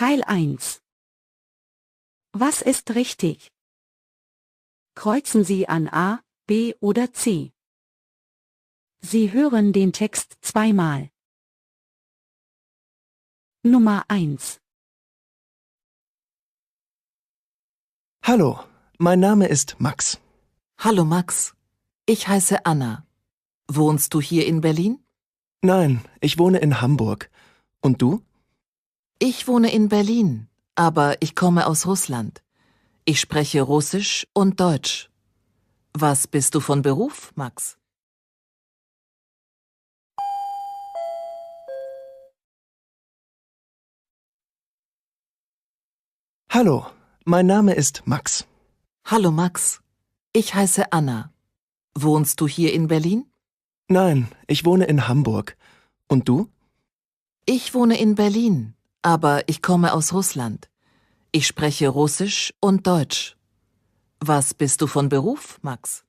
Teil 1. Was ist richtig? Kreuzen Sie an A, B oder C. Sie hören den Text zweimal. Nummer 1. Hallo, mein Name ist Max. Hallo Max, ich heiße Anna. Wohnst du hier in Berlin? Nein, ich wohne in Hamburg. Und du? Ich wohne in Berlin, aber ich komme aus Russland. Ich spreche Russisch und Deutsch. Was bist du von Beruf, Max? Hallo, mein Name ist Max. Hallo Max, ich heiße Anna. Wohnst du hier in Berlin? Nein, ich wohne in Hamburg. Und du? Ich wohne in Berlin, aber ich komme aus Russland. Ich spreche Russisch und Deutsch. Was bist du von Beruf, Max?